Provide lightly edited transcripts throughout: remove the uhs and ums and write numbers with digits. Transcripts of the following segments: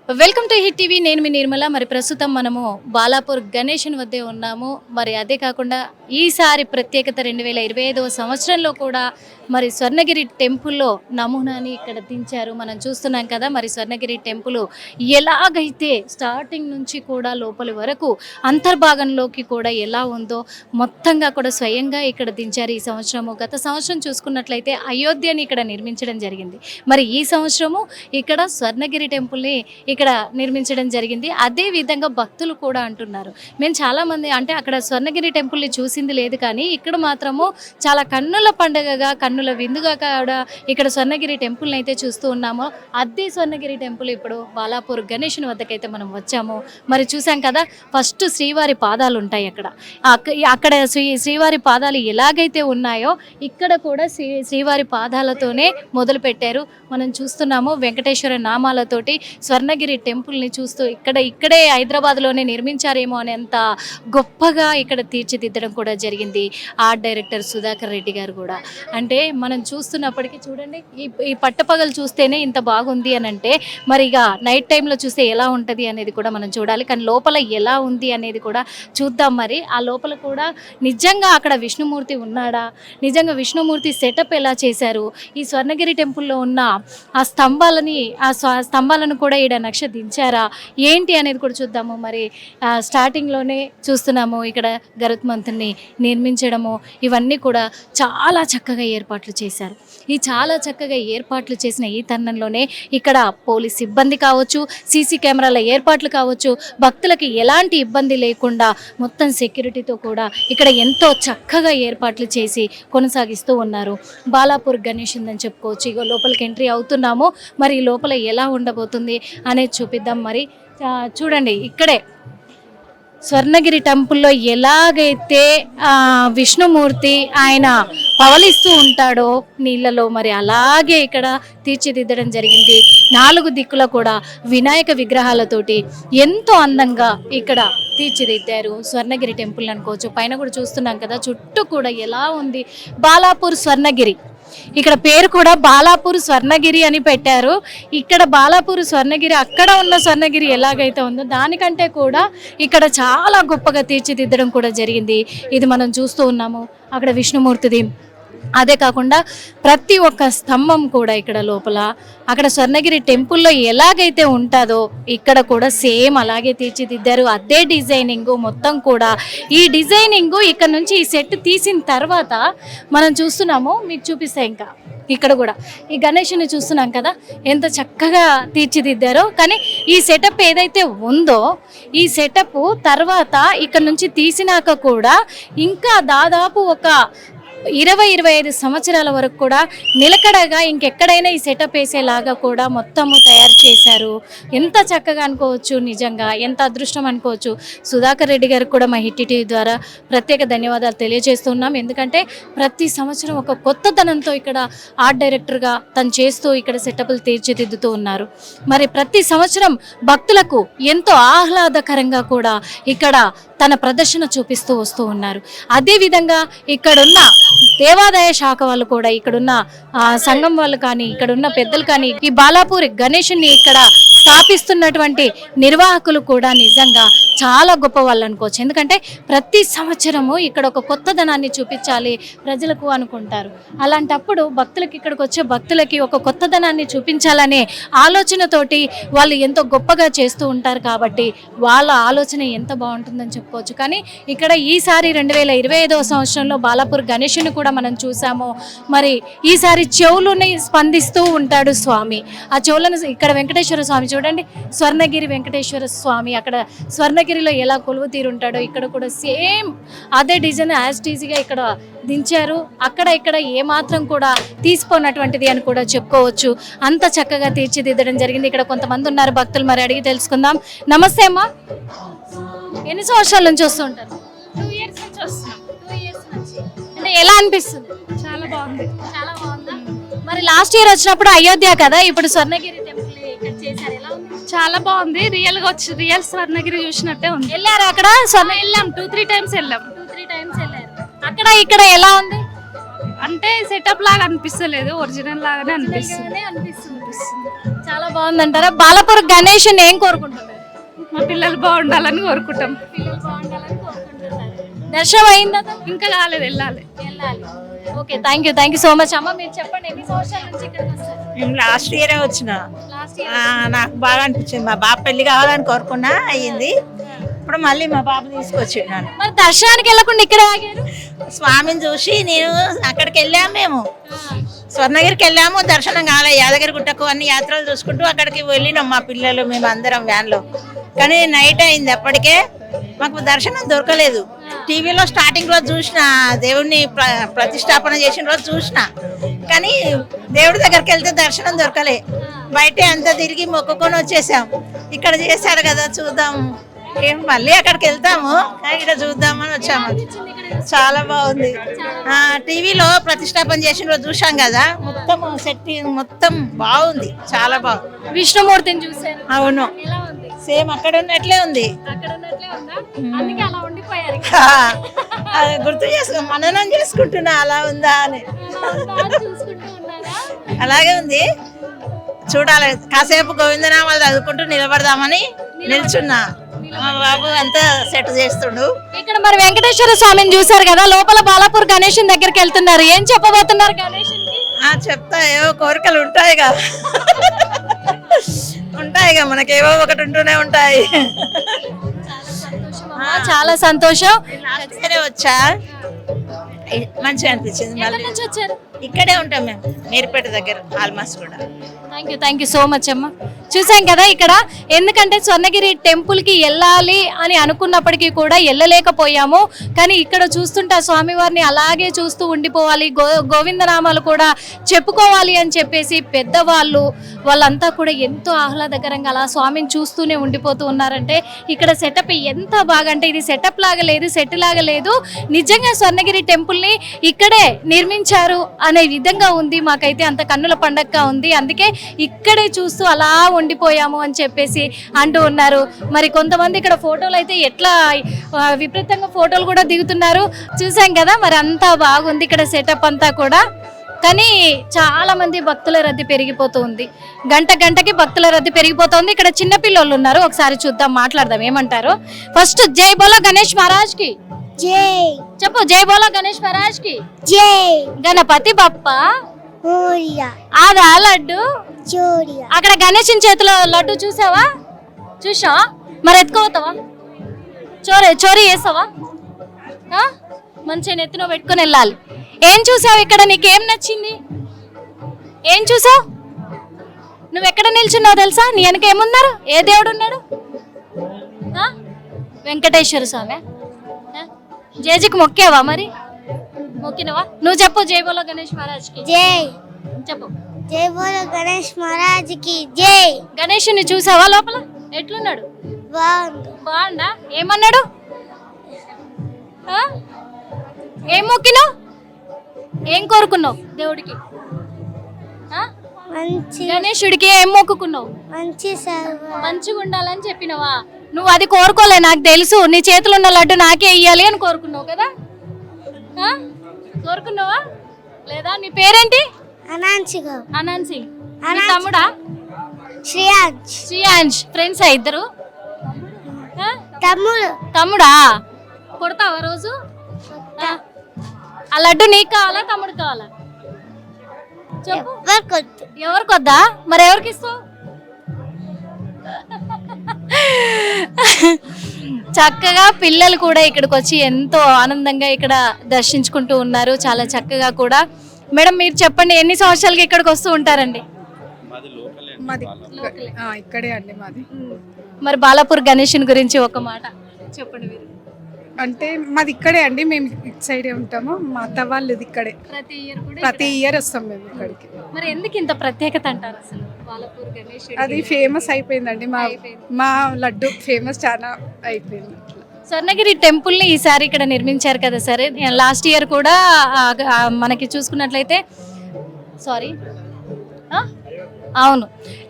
Welcome to hit TV. నేను మీ నిర్మల. మరి ప్రస్తుతం మనము బాలాపూర్ గణేషన్ వద్దే ఉన్నాము. మరి అదే కాకుండా ఈసారి ప్రత్యేకత 2025వ సంవత్సరంలో కూడా మరి స్వర్ణగిరి టెంపుల్లో నమూనాని ఇక్కడ దించారు. మనం చూస్తున్నాం కదా. మరి స్వర్ణగిరి టెంపుల్ ఎలాగైతే స్టార్టింగ్ నుంచి కూడా లోపలి వరకు అంతర్భాగంలోకి కూడా ఎలా ఉందో మొత్తంగా కూడా స్వయంగా ఇక్కడ దించారు ఈ సంవత్సరము. గత సంవత్సరం చూసుకున్నట్లయితే అయోధ్యని ఇక్కడ నిర్మించడం జరిగింది. మరి ఈ సంవత్సరము ఇక్కడ స్వర్ణగిరి టెంపుల్ని ఇక్కడ నిర్మించడం జరిగింది. అదే విధంగా భక్తులు కూడా అంటున్నారు, మేము చాలామంది అంటే అక్కడ స్వర్ణగిరి టెంపుల్ని చూసింది లేదు, కానీ ఇక్కడ మాత్రము చాలా కన్నుల పండుగగా కన్నుల విందుగా కూడా ఇక్కడ స్వర్ణగిరి టెంపుల్ని అయితే చూస్తూ ఉన్నాము. అదే స్వర్ణగిరి టెంపుల్ ఇప్పుడు బాలాపూర్ గణేషన్ వద్దకైతే మనం వచ్చాము. మరి చూసాం కదా, ఫస్ట్ శ్రీవారి పాదాలు ఉంటాయి అక్కడ. అక్కడ శ్రీవారి పాదాలు ఎలాగైతే ఉన్నాయో ఇక్కడ కూడా శ్రీవారి పాదాలతోనే మొదలు పెట్టారు. మనం చూస్తున్నాము వెంకటేశ్వర నామాలతోటి స్వర్ణగిరి టెంపుల్ని చూస్తూ ఇక్కడే హైదరాబాద్లోనే నిర్మించారేమో అనేంత గొప్పగా ఇక్కడ తీర్చిదిద్దడం కూడా జరిగింది ఆర్ట్ డైరెక్టర్ సుధాకర్ రెడ్డి గారు కూడా. అంటే మనం చూస్తున్నప్పటికీ చూడండి, ఈ పట్టపగలు చూస్తేనే ఇంత బాగుంది అని అంటే మరి ఇక నైట్ టైంలో చూస్తే ఎలా ఉంటుంది అనేది కూడా మనం చూడాలి. కానీ లోపల ఎలా ఉంది అనేది కూడా చూద్దాం. మరి ఆ లోపల కూడా నిజంగా అక్కడ విష్ణుమూర్తి ఉన్నాడా, నిజంగా విష్ణుమూర్తి సెటప్ ఎలా చేశారు, ఈ స్వర్ణగిరి టెంపుల్లో ఉన్న ఆ స్తంభాలను కూడా ఈడ నక్ష దించారా ఏంటి అనేది కూడా చూద్దాము. మరి స్టార్టింగ్లోనే చూస్తున్నాము ఇక్కడ గరుత్మంతుని నిర్మించడము, ఇవన్నీ కూడా చాలా చక్కగా ఏర్పాట్లు చేశారు. ఈ చాలా చక్కగా ఏర్పాట్లు చేసిన ఈ తరుణంలోనే ఇక్కడ పోలీస్ సిబ్బంది కావచ్చు, సీసీ కెమెరాల ఏర్పాట్లు కావచ్చు, భక్తులకి ఎలాంటి ఇబ్బంది లేకుండా మొత్తం సెక్యూరిటీతో కూడా ఇక్కడ ఎంతో చక్కగా ఏర్పాట్లు చేసి కొనసాగిస్తూ ఉన్నారు. బాలాపూర్ గణేష్ అని చెప్పుకోవచ్చు. ఇగో లోపలికి ఎంట్రీ అవుతున్నాము. మరి లోపల ఎలా ఉండబోతుంది అనేది చూపిద్దాం. మరి చూడండి, ఇక్కడే స్వర్ణగిరి టెంపుల్లో ఎలాగైతే విష్ణుమూర్తి ఆయన పవలిస్తూ ఉంటాడో నీళ్ళలో, మరి అలాగే ఇక్కడ తీర్చిదిద్దడం జరిగింది. 4 దిక్కుల కూడా వినాయక విగ్రహాలతోటి ఎంతో అందంగా ఇక్కడ తీర్చిదిద్దారు స్వర్ణగిరి టెంపుల్ అనుకోవచ్చు. పైన కూడా చూస్తున్నాం కదా, చుట్టూ కూడా ఎలా ఉంది బాలాపూర్ స్వర్ణగిరి. ఇక్కడ పేరు కూడా బాలాపూర్ స్వర్ణగిరి అని పెట్టారు. ఇక్కడ బాలాపూర్ స్వర్ణగిరి, అక్కడ ఉన్న స్వర్ణగిరి ఎలాగైతే ఉందో దానికంటే కూడా ఇక్కడ చాలా గొప్పగా తీర్చిదిద్దడం కూడా జరిగింది. ఇది మనం చూస్తూ ఉన్నాము. అక్కడ విష్ణుమూర్తిది, అదే కాకుండా ప్రతి ఒక్క స్తంభం కూడా ఇక్కడ లోపల అక్కడ స్వర్ణగిరి టెంపుల్లో ఎలాగైతే ఉంటుందో ఇక్కడ కూడా సేమ్ అలాగే తీర్చిదిద్దారు. అదే డిజైనింగ్ మొత్తం కూడా. ఈ డిజైనింగ్ ఇక్కడ నుంచి ఈ సెట్ తీసిన తర్వాత మనం చూస్తున్నాము, మీకు చూపిస్తాయి. ఇంకా ఇక్కడ కూడా ఈ గణేషుని చూస్తున్నాం కదా, ఎంత చక్కగా తీర్చిదిద్దారో. కానీ ఈ సెటప్ ఏదైతే ఉందో ఈ సెటప్ తర్వాత ఇక్కడ నుంచి తీసినాక కూడా ఇంకా దాదాపు ఒక 20-25 సంవత్సరాల వరకు కూడా నిలకడగా ఇంకెక్కడైనా ఈ సెటప్ వేసేలాగా కూడా మొత్తము తయారు చేశారు. ఎంత చక్కగా అనుకోవచ్చు, నిజంగా ఎంత అదృష్టం అనుకోవచ్చు. సుధాకర్ రెడ్డి గారికి కూడా మా హిట్ టీవీ ద్వారా ప్రత్యేక ధన్యవాదాలు తెలియజేస్తున్నాం. ఎందుకంటే ప్రతి సంవత్సరం ఒక కొత్తదనంతో ఇక్కడ ఆర్ట్ డైరెక్టర్గా తను చేస్తూ ఇక్కడ సెటప్లు తీర్చిదిద్దుతూ ఉన్నారు. మరి ప్రతి సంవత్సరం భక్తులకు ఎంతో ఆహ్లాదకరంగా కూడా ఇక్కడ తన ప్రదర్శన చూపిస్తూ వస్తూ ఉన్నారు. అదేవిధంగా ఇక్కడున్న దేవాదాయ శాఖ వాళ్ళు కూడా, ఇక్కడున్న సంఘం వాళ్ళు కానీ, ఇక్కడున్న పెద్దలు కానీ, ఈ బాలాపూర్ గణేషుని ఇక్కడ స్థాపిస్తున్నటువంటి నిర్వాహకులు కూడా నిజంగా చాలా గొప్ప వాళ్ళు అనుకోవచ్చు. ఎందుకంటే ప్రతి సంవత్సరము ఇక్కడ ఒక కొత్తదనాన్ని చూపించాలి ప్రజలకు అనుకుంటారు. అలాంటప్పుడు భక్తులకి, ఇక్కడికి వచ్చే భక్తులకి ఒక కొత్తదనాన్ని చూపించాలనే ఆలోచనతోటి వాళ్ళు ఎంతో గొప్పగా చేస్తూ ఉంటారు. కాబట్టి వాళ్ళ ఆలోచన ఎంత బాగుంటుందని చెప్పుకోవచ్చు. కానీ ఇక్కడ ఈసారి 2025వ సంవత్సరంలో బాలాపూర్ గణేషుని కూడా మనం చూసాము. మరి ఈసారి చెవులని స్పందిస్తూ ఉంటాడు స్వామి. ఆ చెవులను ఇక్కడ వెంకటేశ్వర స్వామి చూడండి, స్వర్ణగిరి వెంకటేశ్వర స్వామి అక్కడ స్వర్ణగిరిలో ఎలా కొలువు తీరుంటాడో ఇక్కడ కూడా సేమ్ అదే డిజైన్ యాజ్ టీజీగా ఇక్కడ దించారు. అక్కడ ఇక్కడ ఏమాత్రం కూడా తీసిపోయినటువంటిది అని కూడా చెప్పుకోవచ్చు. అంత చక్కగా తీర్చిదిద్దడం జరిగింది. ఇక్కడ కొంతమంది ఉన్నారు భక్తులు, మరి అడిగి తెలుసుకుందాం. నమస్తే అమ్మా, ఎన్ని సంవత్సరాల నుంచి వస్తూ ఉంటారు? 2 years నుంచి వస్తున్నాం. 2 years నుంచి. అంటే ఎలా అనిపిస్తుంది? చాలా బాగుంది. చాలా బాగుందా? మరి లాస్ట్ ఇయర్ వచ్చినప్పుడు అయోధ్య కదా, ఇప్పుడు స్వర్ణగిరి టెంపుల్ ఇక్కడ చేశారు, ఎలా ఉంది? చాలా బాగుంది. రియల్ స్వర్ణగిరి చూసినట్టే ఉంది. వెళ్ళారు అక్కడ? వెళ్ళాం, 2-3 times వెళ్ళాం. 2-3 times వెళ్ళారు. అక్కడ ఇక్కడ ఎలా ఉంది? అంటే సెటప్ లాగా అనిపిస్తలేదు, ఒరిజినల్ లాగానే అనిపిస్తుంది. గానే అనిపిస్తుంది. చాలా బాగుందంటారా? బాలాపూర్ గణేష్ ఏం కోరుకుంటున్నారు? మా పిల్లలు బాగుండాలని కోరుకుంటాం. దర్శనం అయిందా? ఇంకా కాలేదు, వెళ్ళాలి. Okay, thank you so much. అమ్మ మీరు చెప్పండి, ఎన్ని సంవత్సరాల నుంచి ఇక్కడికి వస్తారు? మేము లాస్ట్ ఇయరే వచ్చిన. లాస్ట్ నాకు బాగా అనిపించింది. మా బాబు పెళ్లి కావాలని కోరుకున్నా, అయ్యింది. ఇప్పుడు మళ్ళీ మా బాబు తీసుకొచ్చిండు నన్ను. మరి దర్శనానికి వెళ్ళకుండా ఇక్కడే ఆగారు? స్వామిని చూసి నేను అక్కడికి వెళ్ళాము. మేము స్వర్ణగిరికి వెళ్ళాము, దర్శనం కాలే. యాదగిరి గుట్టకు అన్ని యాత్రలు చూసుకుంటూ అక్కడికి వెళ్ళినాం మా పిల్లలు, మేము అందరం వ్యాన్లో. కానీ నైట్ అయింది, అప్పటికే మాకు దర్శనం దొరకలేదు. టీవీలో స్టార్టింగ్ రోజు చూసిన, దేవుడిని ప్రతిష్టాపన చేసిన రోజు చూసిన, కానీ దేవుడి దగ్గరికి వెళ్తే దర్శనం దొరకలే. బయటే అంతా తిరిగి మొక్కుకొని వచ్చేసాం. ఇక్కడ చేశారు కదా, చూద్దాం, ఏం మళ్ళీ అక్కడికి వెళ్తాము, కానీ ఇక్కడ చూద్దామని వచ్చాము. చాలా బాగుంది. టీవీలో ప్రతిష్టాపన చేసిన రోజు చూసాం కదా, మొత్తం సెట్ మొత్తం బాగుంది, చాలా బాగుంది. విష్ణుమూర్తిని చూసారు? అవును, ఎలా ఉంది? సేమ్ అక్కడ ఉన్నట్లే ఉంది. అక్కడ ఉన్నట్లే ఉందా? అందుకే అలా ఉండిపోయారు. అది గుర్తు మననం చేసుకుంటున్నా, అలా ఉందా అని. చూసుకుంటూ ఉన్నారా? అలాగే ఉంది, చూడాలి. కాసేపు గోవిందనామాలు చదువుకుంటూ నిలబడదామని నిల్చున్నా. మా బాబు అంతా సెట్ చేస్తుండు. ఇక్కడ మరి వెంకటేశ్వర స్వామిని చూసారు కదా, లోపల బాలాపూర్ గణేష్ దగ్గరికి వెళ్తున్నారు. ఏం చెప్పబోతున్నారు గణేష్? చెప్తా, ఏవో కోరికలు ఉంటాయిగా, ఉంటాయిగా, మనకేవో ఒకటి ఉంటూనే ఉంటాయి. చాలా సంతోషం. సరే వచ్చా, మంచిగా అనిపించింది. మళ్ళీ వచ్చారు? ఇక్కడే ఉంటాం మేము, మేరిపేట దగ్గర ఆల్మోస్ట్ కూడా. థ్యాంక్ యూ సో మచ్ అమ్మ. చూసాం కదా ఇక్కడ, ఎందుకంటే స్వర్ణగిరి టెంపుల్కి వెళ్ళాలి అని అనుకున్నప్పటికీ కూడా వెళ్ళలేకపోయాము. కానీ ఇక్కడ చూస్తుంటే స్వామివారిని అలాగే చూస్తూ ఉండిపోవాలి, గోవిందనామాలు కూడా చెప్పుకోవాలి అని చెప్పేసి పెద్దవాళ్ళు వాళ్ళంతా కూడా ఎంతో ఆహ్లాదకరంగా అలా స్వామిని చూస్తూనే ఉండిపోతూ ఉన్నారంటే ఇక్కడ సెటప్ ఎంత బాగా అంటే, ఇది సెటప్ లాగా లేదు, సెట్ లాగా లేదు, నిజంగా స్వర్ణగిరి టెంపుల్ని ఇక్కడే నిర్మించారు అనే విధంగా ఉంది. మాకైతే అంత కన్నుల పండగగా ఉంది, అందుకే ఇక్కడే చూస్తూ అలా ఉండిపోయాము అని చెప్పేసి అంటూ ఉన్నారు. మరి కొంతమంది ఇక్కడ ఫోటోలు అయితే ఎట్లా విపరీతంగా ఫోటోలు కూడా దిగుతున్నారు. చూసాం కదా, మరి అంతా బాగుంది ఇక్కడ సెటప్ అంతా కూడా. కానీ చాలా మంది భక్తుల రద్దీ పెరిగిపోతుంది, గంటకి భక్తుల రద్దీ పెరిగిపోతుంది. ఇక్కడ చిన్న పిల్లలు ఉన్నారు, ఒకసారి చూద్దాం, మాట్లాడదాం, ఏమంటారు. ఫస్ట్ జై బోలో గణేష్ మహారాజ్ కి జై. చెప్పు, జై బోలో గణేష్ మహారాజ్ కి జై. గణపతి బప్ప ఓరియా. ఆదా లడ్డు జోరియా. అక్కడ గణేశుని చేతిలో లడ్డు చూసావా? చూసావా? మరి ఎత్తుకోతావా? చోరీ చేస్తావా? మంచిగా నెత్తిలో పెట్టుకొని వెళ్ళాలి. ఏం చూసావు ఇక్కడ? నీకేం నచ్చింది? ఏం చూసావు? నువ్వు ఎక్కడ నిల్చున్నావు తెలుసా? నీ వెనక ఏమున్నారు? ఏ దేవుడు ఉన్నాడు? వెంకటేశ్వర స్వామి. జేజీకి మొక్కేవా? మరి మొక్కినవా? నువ్వు చెప్పు, జై బోలో గణేష్ మహారాజ్ కి జై. చెప్పు. జై బోలో గణేష్ మహారాజ్ కి జై. గణేషుని చూసావా? లోపల ఎట్లున్నాడు? బాగుంది. బాగుందా? ఏమన్నాడు? ఏం మొక్కినావు? ఏం కోరుకున్నావు దేవుడికి? మంచి గణేశుడికి ఏం మొక్కుకున్నావు? మంచి మంచిగా ఉండాలని చెప్పినవా? నువ్వు అది కోరుకోలే, నాకు తెలుసు. నీ చేతిలో ఉన్న లడ్డు నాకే ఇయ్యాలి అని కోరుకున్నావు కదా? కోరుకున్నావా లేదా? నీ పేరేంటి? అనాన్సిగా. అనాన్సి. నీ తమ్ముడా? శ్రీయాంజ్. ఫ్రెండ్సా ఇద్దరు? తమ్ముడా? కొడతావా రోజు? ఆ లడ్డు నీకు కావాలా తమ్ముడు కావాలా? చెప్పు. ఎవరికి వద్దా? మరి ఎవరికి ఇస్తావు? చక్కగా పిల్లలు కూడా ఇక్కడికి వచ్చి ఎంతో ఆనందంగా ఇక్కడ దర్శించుకుంటూ ఉన్నారు, చాలా చక్కగా కూడా. మేడం మీరు చెప్పండి, ఎన్ని సంవత్సరాలకి ఇక్కడికి వస్తూ ఉంటారండి? మాది ఇక్కడే అండి మాది. మరి బాలాపూర్ గణేశుని గురించి ఒక మాట చెప్పండి మీరు. అంటే మాది ఇక్కడే అండి, మేము ఇటు సైడే ఉంటాము. మా అత్త వాళ్ళది ఇక్కడే, ప్రతి ఇయర్ వస్తాం మేము ఇక్కడికి. మరి ఎందుకు ఇంత ప్రత్యేకత అంటారు అసలు బాలాపూర్ గణేశుడు? అది ఫేమస్ అయిపోయిందండి, మా లడ్డు ఫేమస్ చాలా అయిపోయింది. స్వర్ణగిరి టెంపుల్ ని ఈసారి ఇక్కడ నిర్మించారు కదా సరే, లాస్ట్ ఇయర్ కూడా మనకి చూసుకున్నట్లయితే అవును,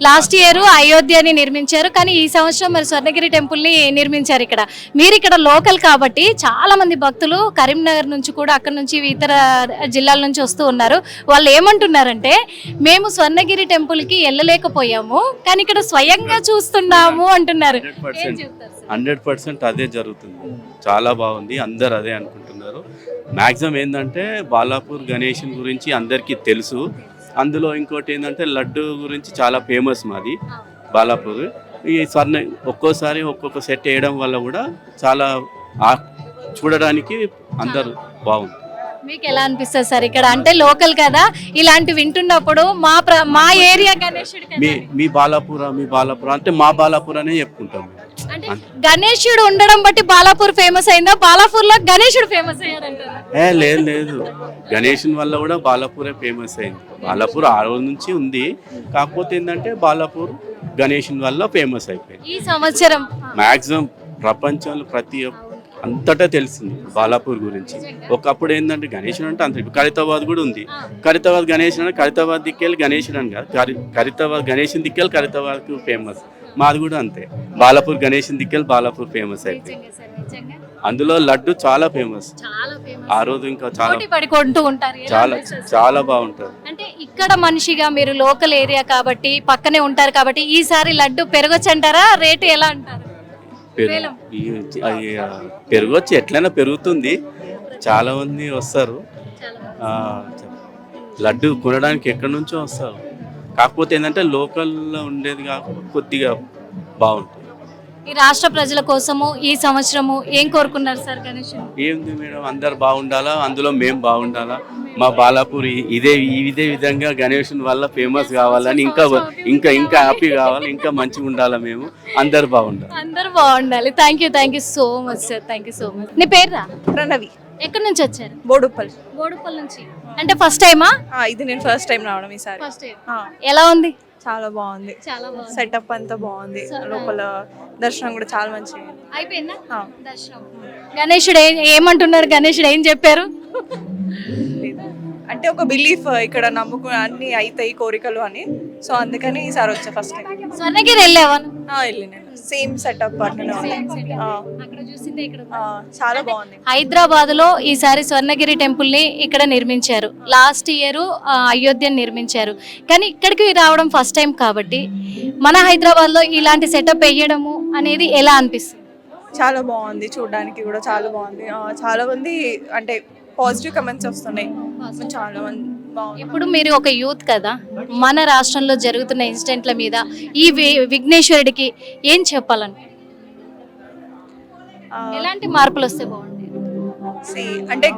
లాస్ట్ ఇయర్ అయోధ్యని నిర్మించారు, కానీ ఈ సంవత్సరం మరి స్వర్ణగిరి టెంపుల్ని నిర్మించారు ఇక్కడ. మీరు ఇక్కడ లోకల్ కాబట్టి చాలా మంది భక్తులు కరీంనగర్ నుంచి కూడా అక్కడ నుంచి ఇతర జిల్లాల నుంచి వస్తూ ఉన్నారు. వాళ్ళు ఏమంటున్నారంటే మేము స్వర్ణగిరి టెంపుల్కి వెళ్ళలేకపోయాము కానీ ఇక్కడ స్వయంగా చూస్తున్నాము అంటున్నారు. ఏం చెప్తారు సార్? 100% అదే జరుగుతుంది. చాలా బాగుంది, అందరు అదే అనుకుంటున్నారు. మ్యాక్సిమం ఏంటంటే బాలాపూర్ గణేష్ గురించి అందరికీ తెలుసు. అందులో ఇంకోటి ఏంటంటే లడ్డు గురించి చాలా ఫేమస్ మాది బాలాపూర్. ఈ ఒక్కోసారి ఒక్కొక్క సెట్ వేయడం వల్ల కూడా చాలా చూడడానికి అందరు బాగుంది. మీకు ఎలా అనిపిస్తుంది సార్ ఇక్కడ? అంటే లోకల్ కదా, ఇలాంటి వింటున్నప్పుడు మా ఏరియా గణేశుడు మీ బాలాపూర్ అంటే మా బాలాపూర్ అనే చెప్పుకుంటాం. అంటే గణేశుడు ఉండడం బట్టి బాలాపూర్ ఫేమస్ అయిందా, బాలాపూర్ లో గణేశుడు ఫేమస్ అయ్యారంటారా? లేదు, గణేష్ వల్ల కూడా బాలాపూరే ఫేమస్ అయింది. బాలాపూర్ ఆ రోజు నుంచి ఉంది, కాకపోతే ఏంటంటే బాలాపూర్ గణేష్ వల్ల ఫేమస్ అయిపోయింది. ఈ సంవత్సరం మాక్సిమం ప్రపంచంలో అంతటా తెలిసింది బాలాపూర్ గురించి. ఒకప్పుడు ఏంటంటే గణేశుడు అంటే అంత, ఖరీతాబాద్ కూడా ఉంది. ఖరీతాబాద్ గణేశుడు అంటే ఖరీతాబాద్ దిక్కెళ్ళి గణేశుడు అని కాదు, ఖరీతాబాద్ గణేష్ దిక్కెళ్ళి ఖరీతాబాద్కు ఫేమస్. మాది కూడా అంతే, బాలాపూర్ గణేష్ దిక్కెళ్ళి బాలాపూర్ ఫేమస్ అయిపోయింది. అందులో లడ్డు చాలా ఫేమస్. ఆ రోజు ఇంకా చాలా బాగుంటుంది. అంటే ఇక్కడ మనిషిగా మీరు లోకల్ ఏరియా కాబట్టి పక్కనే ఉంటారు కాబట్టి ఈసారి లడ్డు పెరగొచ్చు అంటారా, రేటు ఎలా అంటారు? పెరగొచ్చు, ఎట్లయినా పెరుగుతుంది. చాలా మంది వస్తారు లడ్డు కొనడానికి, ఎక్కడి నుంచో వస్తారు. కాకపోతే ఏంటంటే లోకల్లో ఉండేది కాకుండా కొద్దిగా బాగుంటుంది. ఈ రాష్ట్ర ప్రజల కోసము ఈ సంవత్సరము ఏం కోరుకున్నారు సార్ గణేష్? ఏంది మేడం, అందరు బాగుండాలా, అందులో మేము బాగుండాలా. మా బాలాపూర్ ఇదే విధంగా గణేష్ వల్ల ఫేమస్ కావాలని, ఇంకా హ్యాపీ కావాలి, ఇంకా మంచిగా ఉండాలా, మేము అందరు బాగుండాలి. Thank you so much sir, thank you so much. నీ పేరు? ప్రణవి. ఎక్కడి నుంచి వచ్చారు? బోడుప్పల్ నుంచి. అంటే ఫస్ట్ టైమా? ఇది నేను ఫస్ట్ టైం రావడం ఈసారి. First time. ఎలా ఉంది? చాలా బాగుంది, సెటప్ అంతా బాగుంది, లోపల దర్శనం కూడా చాలా మంచిగా అయిపోయిందా దర్శనం? గణేశుడు ఏమంటున్నారు? గణేశుడు ఏం చెప్పారు? అంటే ఒక బిలీఫ్ ఇక్కడ, నమ్ముకు అన్ని అవుతాయి కోరికలు అని, సో అందుకని ఈసారి వచ్చా ఫస్ట్ టైం. స్వర్ణగిరి వెళ్ళావా? వెళ్ళిన సేమ్ సెటప్ చాలా బాగుంది. హైదరాబాద్ లో ఈసారి స్వర్ణగిరి టెంపుల్ ని ఇక్కడ నిర్మించారు, లాస్ట్ ఇయర్ అయోధ్యని నిర్మించారు, కానీ ఇక్కడికి రావడం ఫస్ట్ టైం కాబట్టి మన హైదరాబాద్ లో ఇలాంటి సెటప్ వేయడము అనేది ఎలా అనిపిస్తుంది? చాలా బాగుంది, చూడడానికి కూడా చాలా బాగుంది. చాలా మంది అంటే పాజిటివ్ కమెంట్స్ వస్తున్నాయి, చాలా మంది. ఇప్పుడు మీరు ఒక యూత్ కదా, మన రాష్ట్రంలో జరుగుతున్న ఇన్సిడెంట్ల మీద ఈ విఘ్నేశ్వరుడికి ఏం చెప్పాలంటే ఎలాంటి మార్పులు వస్తే బాగుంటాయి? అంటే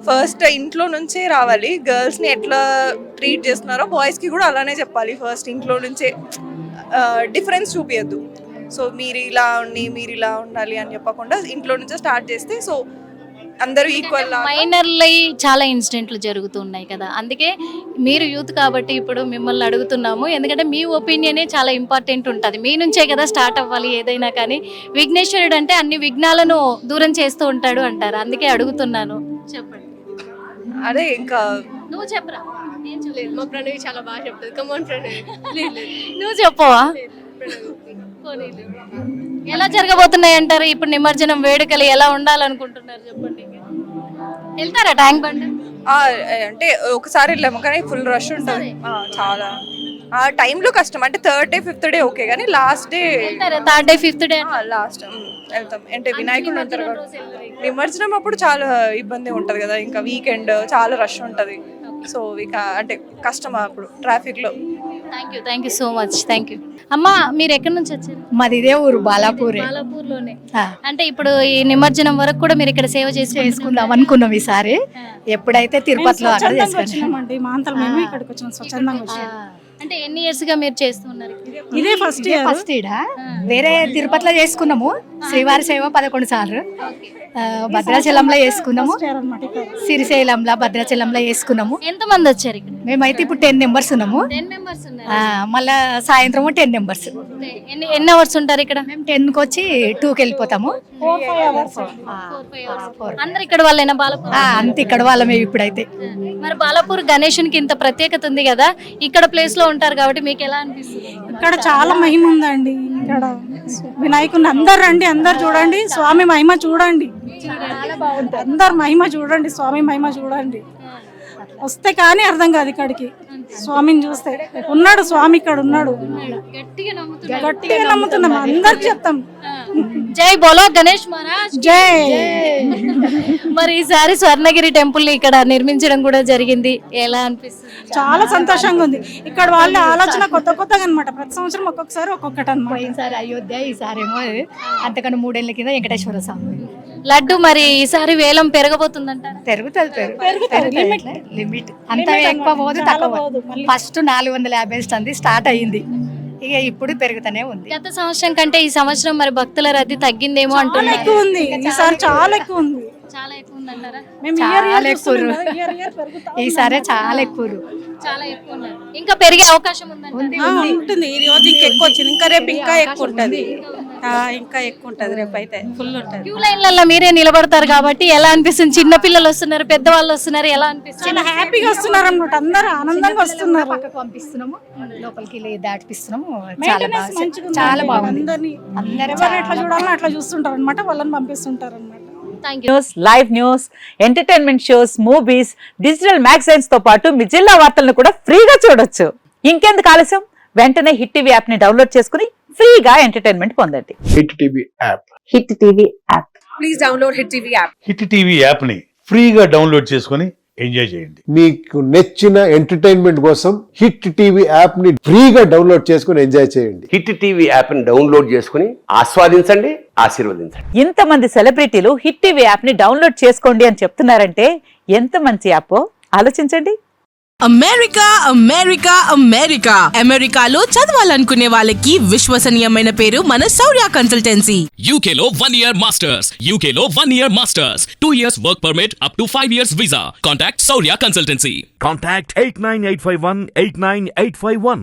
ఫస్ట్ ఇంట్లో నుంచే రావాలి, గర్ల్స్ ని ఎట్లా ట్రీట్ చేస్తున్నారో బాయ్స్ కి కూడా అలానే చెప్పాలి. ఫస్ట్ ఇంట్లో నుంచే డిఫరెన్స్ చూపించద్దు. సో మీరు ఇలా ఉండాలి అని చెప్పకుండా ఇంట్లో నుంచే స్టార్ట్ చేస్తే సో అందరూ ఈక్వల్. మైనర్లై చాలా ఇన్సిడెంట్లు జరుగుతున్నాయి కదా, అందుకే మీరు యూత్ కాబట్టి ఇప్పుడు మిమ్మల్ని అడుగుతున్నాము. ఎందుకంటే మీ ఒపీనియనే చాలా ఇంపార్టెంట్ ఉంటుంది, మీ నుంచే కదా స్టార్ట్ అవ్వాలి ఏదైనా. కానీ విఘ్నేశ్వరుడు అంటే అన్ని విఘ్నాలను దూరం చేస్తూ ఉంటాడు అంటారు, అందుకే అడుగుతున్నాను. చెప్పండి. అదే ఇంకా నువ్వు చెప్పరా? ఏం చెప్పలేదు, మా ప్రణవి చాలా బాగా చెప్తుంది. కమాన్ ప్రణవి. నువ్వు చెప్పవా? ఎలా జరగబోతున్నాయి అంటారు ఇప్పుడు నిమజ్జనం వేడుకలు? ఎలా ఉండాలనుకుంటున్నారు చెప్పండి. వెళ్తారా ట్యాంక్ బండ్? అంటే ఒకసారి వెళ్ళాము కానీ ఫుల్ రష్ ఉంటుంది చాలా. ఆ టైంలో కష్టం, అంటే third day fifth day okay, కానీ last day third day fifth day last వెళ్తాం. అంటే వినాయకుడు ఉంటారు కదా, నిమజ్జనం అప్పుడు చాలా ఇబ్బంది ఉంటుంది కదా, ఇంకా వీకెండ్ చాలా రష్ ఉంటుంది. సో ఇక అంటే కష్టం అప్పుడు ట్రాఫిక్ లో. Thank you so much. Thank you. అమ్మా, మీరు ఎక్కడి నుంచి వచ్చారు? మాది ఇదే ఊరు, బాలాపూరే. బాలాపూర్లోనే. అంటే ఇప్పుడు ఈ నిమజ్జనం వరకు కూడా మీరు ఇక్కడ సేవ చేసుకుందాం అనుకున్నాం ఈసారి. ఎప్పుడైతే తిరుపతిలో అక్కడ చేసుకున్నామండి, మా అంతలో మేము ఇక్కడికి వచ్చాం, స్వచ్ఛందంగా వచ్చాం. అంటే ఎన్ని ఇయర్స్ గా మీరు చేస్తున్నారు? ఇదే ఫస్ట్ వేరే తిరుపతిలో చేసుకున్నాము శ్రీవారి సేవ 11 సార్లు. భద్రాచలంలో వేసుకున్నాము, అనమాట ఇక్కడ. శ్రీశైలంలో భద్రాచలంలో వేసుకున్నాము. ఎంతమంది వచ్చారు ఇక్కడ? మేమైతే ఇప్పుడు 10 మెంబర్స్ ఉన్నాము. 10 మెంబర్స్ ఉన్నారు. మళ్ళా సాయంత్రం 10 మెంబర్స్. ఎన్ని అవర్స్ ఉంటారు ఇక్కడ? మేము 10కి వచ్చి 2కి వెళ్ళిపోతాము. 4-5 hours. అందరు ఇక్కడ వాళ్ళైనా బాలపూర్? అంతే ఇక్కడ వాళ్ళమే ఇప్పుడైతే. మరి బాలాపూర్ గణేశునికి ఇంత ప్రత్యేకత ఉంది కదా, ఇక్కడ ప్లేస్ లో ఉంటారు కాబట్టి మీకు ఎలా అనిపిస్తుంది? ఇక్కడ చాలా మహిమ ఉందండి. ఇక్కడ వినాయకుని అందరు రండి, అందరు చూడండి, స్వామి మహిమ చూడండి. అందరు మహిమ చూడండి, స్వామి మహిమ చూడండి. వస్తే కానీ అర్థం కాదు ఇక్కడికి. స్వామిని చూస్తే ఉన్నాడు స్వామి, ఇక్కడ ఉన్నాడు. గట్టిగా నమ్ముతున్నాం, అందరికి చెప్తాం జై బోలో గణేష్ మహారాజ్ జై. మరి ఈసారి స్వర్ణగిరి టెంపుల్ ని ఇక్కడ నిర్మించడం కూడా జరిగింది, ఎలా అనిపిస్తుంది? చాలా సంతోషంగా ఉంది. ఇక్కడ వాళ్ళ ఆలోచన కొత్తగా అనమాట. ప్రతి సంవత్సరం ఒక్కొక్కసారి ఒక్కొక్కటి అనమాట. ఈసారి అయోధ్య, ఈసారేమో అంతకన్నా 3 ఏళ్ల కింద వెంకటేశ్వర స్వామి. లడ్డు మరి ఈసారి వేలం పెరగబోతుందంటారా? పెరుగుతుంది. లిమిట్ అంత ఎక్కువ పోదు, తక్కువ పోదు. ఫస్ట్ 450 ఇస్తుంది, స్టార్ట్ అయ్యింది. ఇక ఇప్పుడు పెరుగుతూనే ఉంది. గత సంవత్సరం కంటే ఈ సంవత్సరం మరి భక్తుల రద్దీ తగ్గిందేమో చాలా అంటున్నారు. ఎక్కువ ఉంది ఈసారి, చాలా ఎక్కువ ఉంది. చాలా ఎక్కువ ఉందంటారా? మేము చాలా ఎక్కువ పెరుగుతాం. ఈసారి చాలా ఎక్కువ. చాలా ఎక్కువ ఉన్నారు. ఇంకా పెరిగే అవకాశం ఉందండి. ఉంటుంది. ఈ రోజు ఇంకా ఎక్కువ వచ్చింది, ఇంకా రేపు ఇంకా ఎక్కువ ఉంటుంది. ఇంకా ఎక్కువ ఉంటుంది, రేపు అయితే ఫుల్ ఉంటుంది. క్యూ లైన్లలో మీరే నిలబడతారు కాబట్టి ఎలా అనిపిస్తుంది? చిన్న పిల్లలు వస్తున్నారు, పెద్దవాళ్ళు వస్తున్నారు, ఎలా అనిపిస్తుంది? చాలా హ్యాపీగా వస్తున్నారు అనమాట. అందరూ ఆనందంగా వస్తున్నారు. పక్కకు పంపిస్తున్నాము, లోపలికి దాటిపిస్తున్నాము. చాలా మెయింటెనెన్స్ బాగా, మంచిగా ఉంది. చాలా బాగుంది. అందరినీ అందరూ ఎవరు ఎట్లా చూడాలని అట్లా చూస్తుంటారు అనమాట. వాళ్ళని పంపిస్తుంటారు అనమాట. Thank you. News, live news, entertainment shows, movies, digital magazines తో పాటు మీ జిల్లా వార్తలను కూడా ఫ్రీగా చూడొచ్చు. ఇంకెందుకు ఆలస్యం, వెంటనే హిట్ టీవీ యాప్ ని డౌన్లోడ్ చేసుకుని ఫ్రీగా ఎంటర్టైన్మెంట్ పొందండి. Hit TV app. Hit TV app. Please download hit TV app. Hit TV app ని ఫ్రీగా డౌన్లోడ్ చేసుకొని ఎంజాయ్ చేయండి. మీకు నచ్చిన ఎంటర్టైన్మెంట్ కోసం హిట్ టీవీ యాప్ ని ఫ్రీగా డౌన్లోడ్ చేసుకొని ఎంజాయ్ చేయండి. హిట్ టీవీ యాప్ ని డౌన్లోడ్ చేసుకుని ఆస్వాదించండి, ఆశీర్వదించండి. ఇంతమంది సెలబ్రిటీలు హిట్ టీవీ యాప్ ని డౌన్లోడ్ చేసుకోండి అని చెప్తున్నారంటే ఎంత మంచి యాప్ ఆలోచించండి. అమెరికా అమెరికా అమెరికా అమెరికాలో చదవాలనుకునే వాళ్ళకి విశ్వసనీయమైన పేరు మన శౌర్య కన్సల్టెన్సీ. UK లో 1 year masters, UK లో 1 year masters, 2 years work permit up to 5 years visa. Contact Saurya Consultancy. Contact 89851 89851.